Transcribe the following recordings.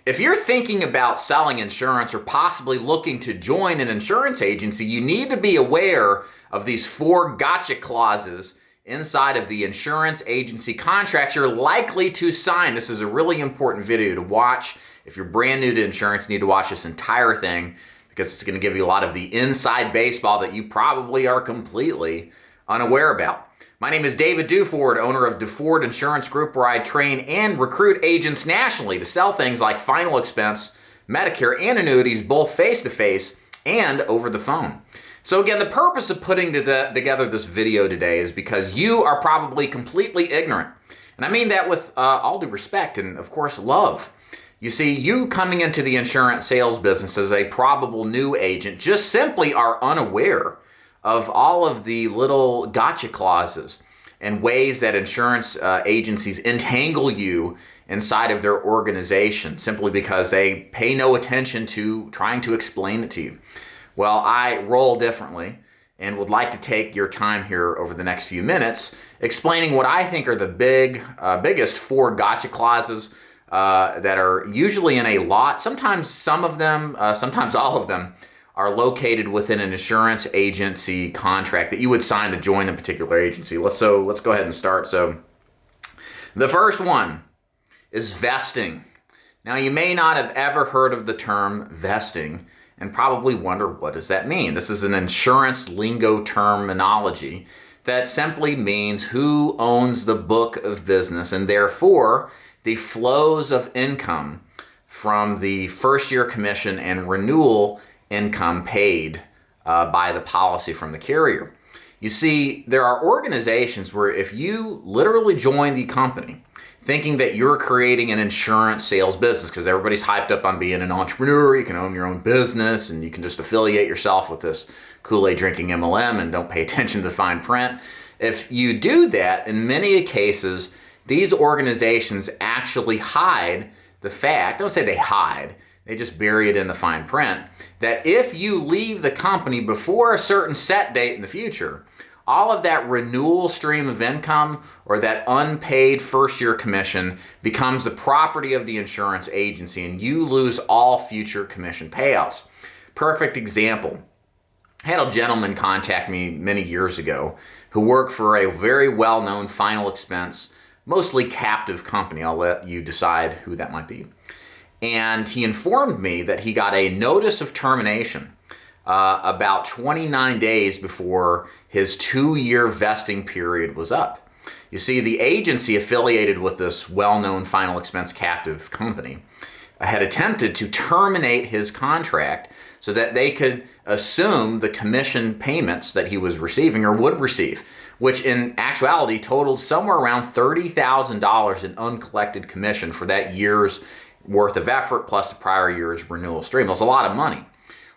If you're thinking about selling insurance or possibly looking to join an insurance agency, you need to be aware of these 4 gotcha clauses inside of the insurance agency contracts you're likely to sign. This is a really important video to watch. If you're brand new to insurance, you need to watch this entire thing because it's going to give you a lot of the inside baseball that you probably are completely unaware about. My name is David Duford, owner of Duford Insurance Group, where I train and recruit agents nationally to sell things like final expense, Medicare, and annuities, both face-to-face and over the phone. So again, the purpose of putting together this video today is because you are probably completely ignorant. And I mean that with all due respect and, of course, love. You see, you coming into the insurance sales business as a probable new agent just simply are unaware of all of the little gotcha clauses and ways that insurance agencies entangle you inside of their organization simply because they pay no attention to trying to explain it to you. Well, I roll differently and would like to take your time here over the next few minutes explaining what I think are the biggest 4 gotcha clauses that are usually in a lot. Sometimes some of them, sometimes all of them, are located within an insurance agency contract that you would sign to join a particular agency. Let's go ahead and start. So the first one is vesting. Now, you may not have ever heard of the term vesting and probably wonder, what does that mean? This is an insurance lingo terminology that simply means who owns the book of business and therefore the flows of income from the first year commission and renewal income paid by the policy from the carrier. You see, there are organizations where if you literally join the company thinking that you're creating an insurance sales business, because everybody's hyped up on being an entrepreneur, you can own your own business and you can just affiliate yourself with this Kool-Aid drinking MLM and don't pay attention to the fine print. If you do that, in many cases, these organizations actually hide the fact, don't say they hide, they just bury it in the fine print, that if you leave the company before a certain set date in the future, all of that renewal stream of income or that unpaid first year commission becomes the property of the insurance agency and you lose all future commission payouts. Perfect example. I had a gentleman contact me many years ago who worked for a very well-known final expense, mostly captive company. I'll let you decide who that might be. And he informed me that he got a notice of termination about 29 days before his 2-year vesting period was up. You see, the agency affiliated with this well-known final expense captive company had attempted to terminate his contract so that they could assume the commission payments that he was receiving or would receive, which in actuality totaled somewhere around $30,000 in uncollected commission for that year's worth of effort plus the prior year's renewal stream. It was a lot of money.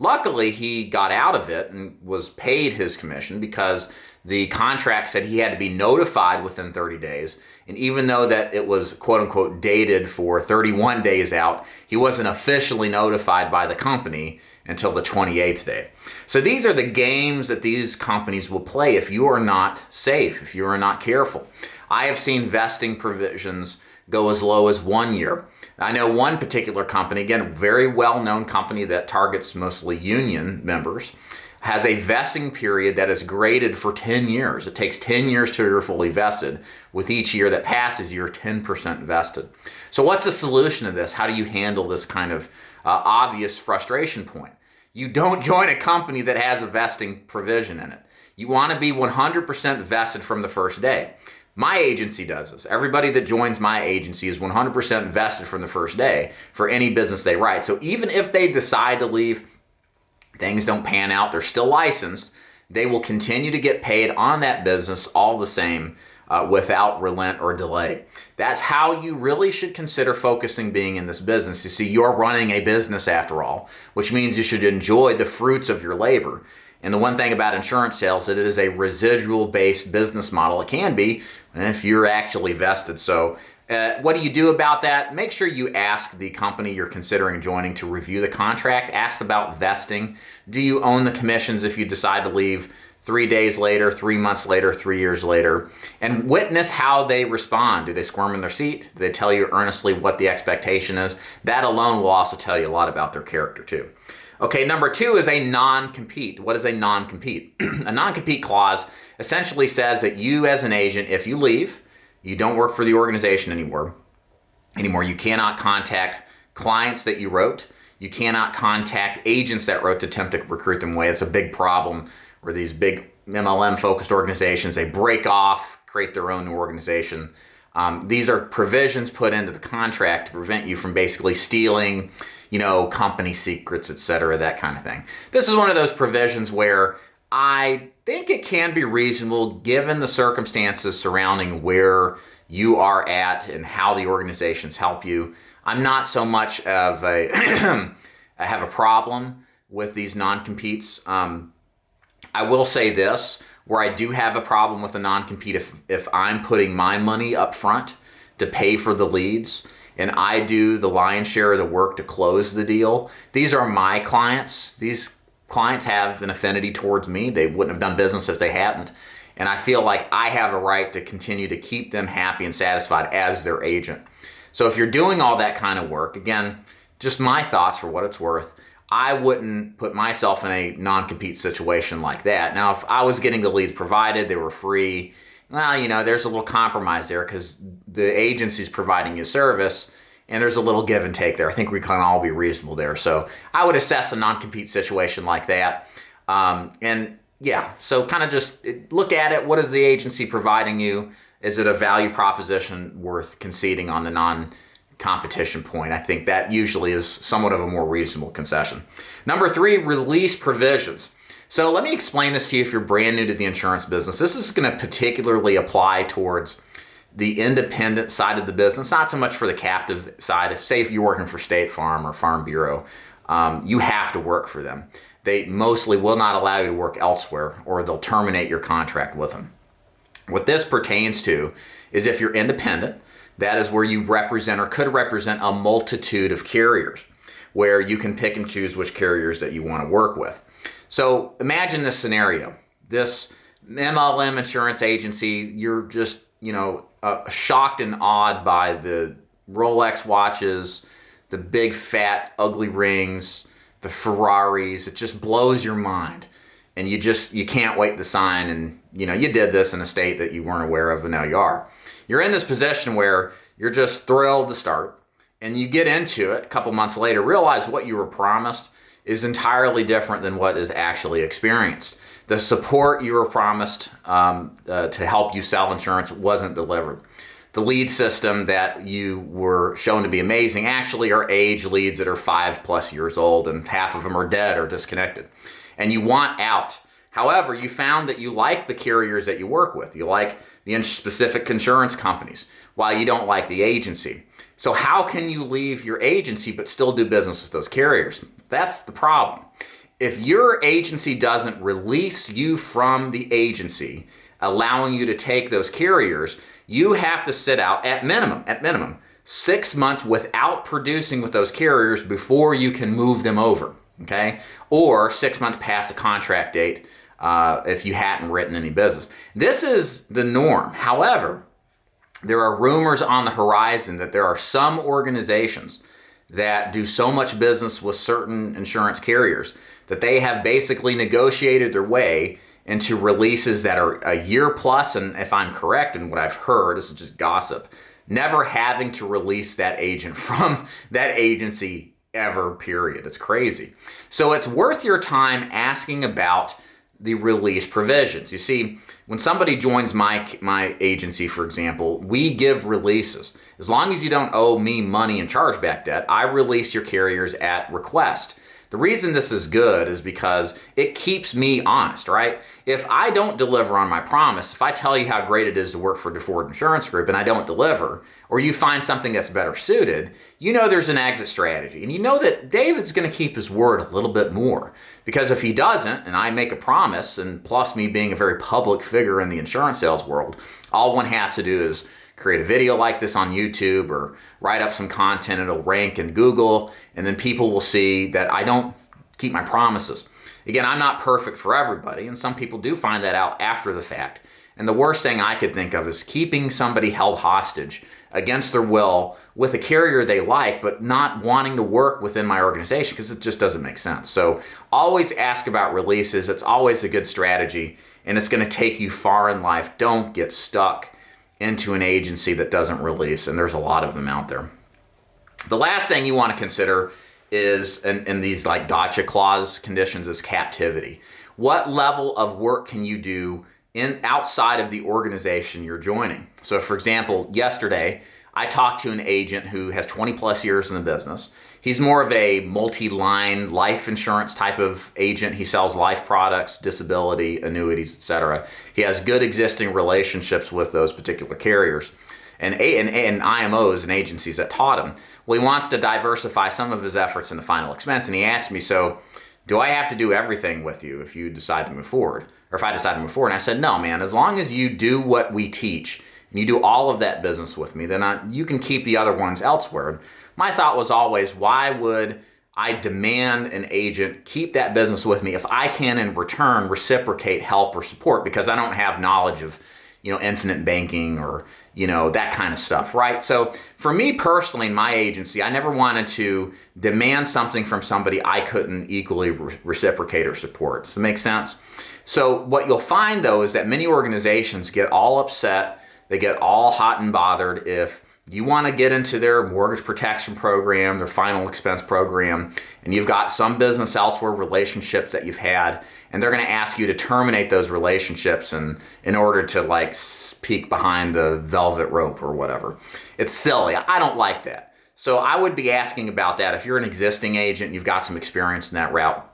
Luckily, he got out of it and was paid his commission because the contract said he had to be notified within 30 days. And even though that it was quote unquote dated for 31 days out, he wasn't officially notified by the company until the 28th day. So these are the games that these companies will play if you are not safe, if you are not careful. I have seen vesting provisions go as low as 1 year. I know one particular company, again, very well-known company that targets mostly union members, has a vesting period that is graded for 10 years. It takes 10 years till you're fully vested. With each year that passes, you're 10% vested. So what's the solution to this? How do you handle this kind of obvious frustration point? You don't join a company that has a vesting provision in it. You want to be 100% vested from the first day. My agency does this. Everybody that joins my agency is 100% vested from the first day for any business they write. So even if they decide to leave, things don't pan out, they're still licensed, they will continue to get paid on that business all the same without relent or delay. That's how you really should consider focusing being in this business. You see, you're running a business after all, which means you should enjoy the fruits of your labor. And the one thing about insurance sales is that it is a residual-based business model. It can be if you're actually vested. So What do you do about that? Make sure you ask the company you're considering joining to review the contract. Ask about vesting. Do you own the commissions if you decide to leave 3 days later, 3 months later, 3 years later? And witness how they respond. Do they squirm in their seat? Do they tell you earnestly what the expectation is? That alone will also tell you a lot about their character too. Okay, number 2 is a non-compete. What is a non-compete? A non-compete clause essentially says that you as an agent, if you leave, you don't work for the organization anymore. You cannot contact clients that you wrote. You cannot contact agents that wrote to attempt to recruit them away. It's a big problem where these big MLM-focused organizations, they break off, create their own new organization. These are provisions put into the contract to prevent you from basically stealing, company secrets, etc., that kind of thing. This is one of those provisions where I think it can be reasonable given the circumstances surrounding where you are at and how the organizations help you. I'm not so much of a I have a problem with these non-competes. I will say this, where I do have a problem with a non-compete if I'm putting my money up front to pay for the leads and I do the lion's share of the work to close the deal. These are my clients. These clients have an affinity towards me. They wouldn't have done business if they hadn't. And I feel like I have a right to continue to keep them happy and satisfied as their agent. So if you're doing all that kind of work, again, just my thoughts for what it's worth, I wouldn't put myself in a non-compete situation like that. Now, if I was getting the leads provided, they were free, well, there's a little compromise there because the agency's providing you service and there's a little give and take there. I think we can all be reasonable there. So I would assess a non-compete situation like that. So kind of just look at it. What is the agency providing you? Is it a value proposition worth conceding on the non-competition point? I think that usually is somewhat of a more reasonable concession. Number 3, release provisions. So let me explain this to you if you're brand new to the insurance business. This is going to particularly apply towards the independent side of the business, not so much for the captive side. If you're working for State Farm or Farm Bureau, you have to work for them. They mostly will not allow you to work elsewhere or they'll terminate your contract with them. What this pertains to is if you're independent, that is where you represent or could represent a multitude of carriers where you can pick and choose which carriers that you want to work with. So imagine this scenario. This MLM insurance agency, you're just, shocked and awed by the Rolex watches, the big, fat, ugly rings, the Ferraris. It just blows your mind. And you can't wait to sign. And, you did this in a state that you weren't aware of, and now you are. You're in this position where you're just thrilled to start. And you get into it a couple months later, realize what you were promised is entirely different than what is actually experienced. The support you were promised to help you sell insurance wasn't delivered. The lead system that you were shown to be amazing actually are age leads that are 5+ years old, and half of them are dead or disconnected. And you want out. However, you found that you like the carriers that you work with. You like the specific insurance companies, while you don't like the agency. So how can you leave your agency but still do business with those carriers? That's the problem. If your agency doesn't release you from the agency, allowing you to take those carriers, you have to sit out at minimum 6 months without producing with those carriers before you can move them over, okay? Or 6 months past the contract date if you hadn't written any business. This is the norm. However, there are rumors on the horizon that there are some organizations that do so much business with certain insurance carriers that they have basically negotiated their way into releases that are a year plus, and if I'm correct in what I've heard, this is just gossip, never having to release that agent from that agency ever, period. It's crazy. So it's worth your time asking about the release provisions. You see, when somebody joins my agency, for example, we give releases. As long as you don't owe me money in chargeback debt, I release your carriers at request. The reason this is good is because it keeps me honest, right? If I don't deliver on my promise, if I tell you how great it is to work for Duford Insurance Group and I don't deliver, or you find something that's better suited, you know there's an exit strategy. And you know that David's going to keep his word a little bit more. Because if he doesn't, and I make a promise, and plus me being a very public figure in the insurance sales world, all one has to do is create a video like this on YouTube or write up some content. It'll rank in Google, and then people will see that I don't keep my promises. Again, I'm not perfect for everybody, and some people do find that out after the fact. And the worst thing I could think of is keeping somebody held hostage against their will with a carrier they like, but not wanting to work within my organization, because it just doesn't make sense. So always ask about releases. It's always a good strategy, and it's going to take you far in life. Don't get stuck into an agency that doesn't release, and there's a lot of them out there. The last thing you want to consider is, in these like gotcha clause conditions, is captivity. What level of work can you do outside of the organization you're joining? So for example, yesterday I talked to an agent who has 20 plus years in the business. He's more of a multi-line life insurance type of agent. He sells life products, disability, annuities, etc. He has good existing relationships with those particular carriers and IMOs and agencies that taught him. Well, he wants to diversify some of his efforts in the final expense, and he asked me, so do I have to do everything with you if you decide to move forward? Or if I decide to move forward? And I said, no, man, as long as you do what we teach and you do all of that business with me, then you can keep the other ones elsewhere. My thought was always, why would I demand an agent keep that business with me if I can in return reciprocate help or support, because I don't have knowledge of infinite banking or, that kind of stuff, right? So for me personally, in my agency, I never wanted to demand something from somebody I couldn't equally reciprocate or support. Does that make sense? So what you'll find, though, is that many organizations get all upset. They get all hot and bothered if you want to get into their mortgage protection program, their final expense program, and you've got some business elsewhere, relationships that you've had, and they're going to ask you to terminate those relationships in order to peek behind the velvet rope or whatever. It's silly. I don't like that. So I would be asking about that. If you're an existing agent, you've got some experience in that route,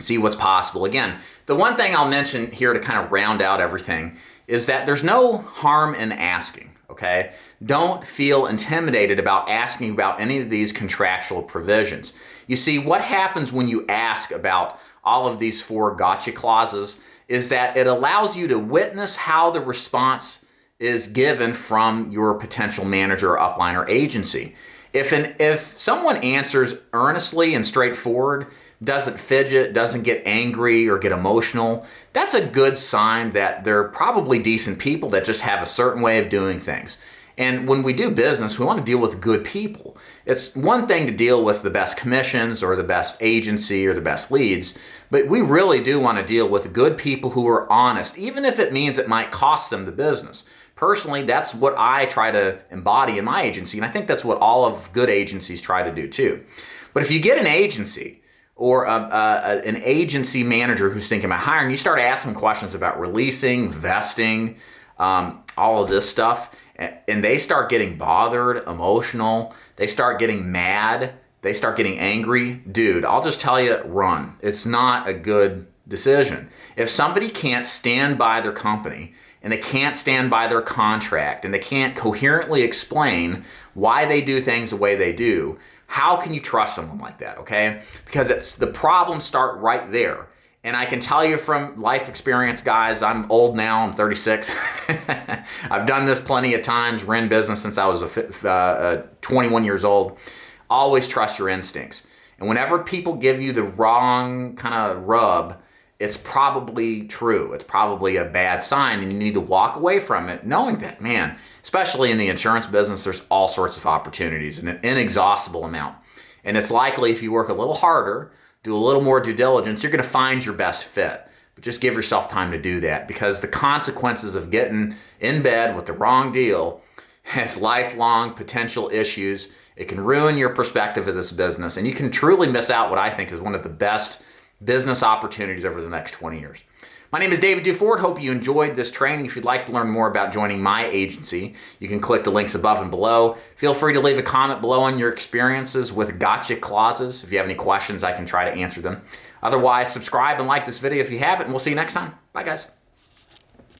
see what's possible. Again, the one thing I'll mention here to kind of round out everything is that there's no harm in asking. Okay? Don't feel intimidated about asking about any of these contractual provisions. You see, what happens when you ask about all of these 4 gotcha clauses is that it allows you to witness how the response is given from your potential manager or upline or agency. If someone answers earnestly and straightforward, doesn't fidget, doesn't get angry or get emotional, that's a good sign that they're probably decent people that just have a certain way of doing things. And when we do business, we want to deal with good people. It's one thing to deal with the best commissions or the best agency or the best leads, but we really do want to deal with good people who are honest, even if it means it might cost them the business. Personally, that's what I try to embody in my agency, and I think that's what all of good agencies try to do too. But if you get an agency or an agency manager who's thinking about hiring, you start asking questions about releasing, vesting, all of this stuff, and they start getting bothered, emotional, they start getting mad, they start getting angry, dude, I'll just tell you, run. It's not a good decision. If somebody can't stand by their company and they can't stand by their contract and they can't coherently explain why they do things the way they do, how can you trust someone like that, okay? Because the problems start right there. And I can tell you from life experience, guys, I'm old now, I'm 36. I've done this plenty of times, ran business since I was 21 years old. Always trust your instincts. And whenever people give you the wrong kind of rub, it's probably true. It's probably a bad sign, and you need to walk away from it knowing that, man, especially in the insurance business, there's all sorts of opportunities, an inexhaustible amount. And it's likely if you work a little harder, do a little more due diligence, you're going to find your best fit. But just give yourself time to do that, because the consequences of getting in bed with the wrong deal has lifelong potential issues. It can ruin your perspective of this business, and you can truly miss out what I think is one of the best business opportunities over the next 20 years. My name is David Duford. Hope you enjoyed this training. If you'd like to learn more about joining my agency, you can click the links above and below. Feel free to leave a comment below on your experiences with gotcha clauses. If you have any questions, I can try to answer them. Otherwise, subscribe and like this video if you haven't, and we'll see you next time. Bye, guys.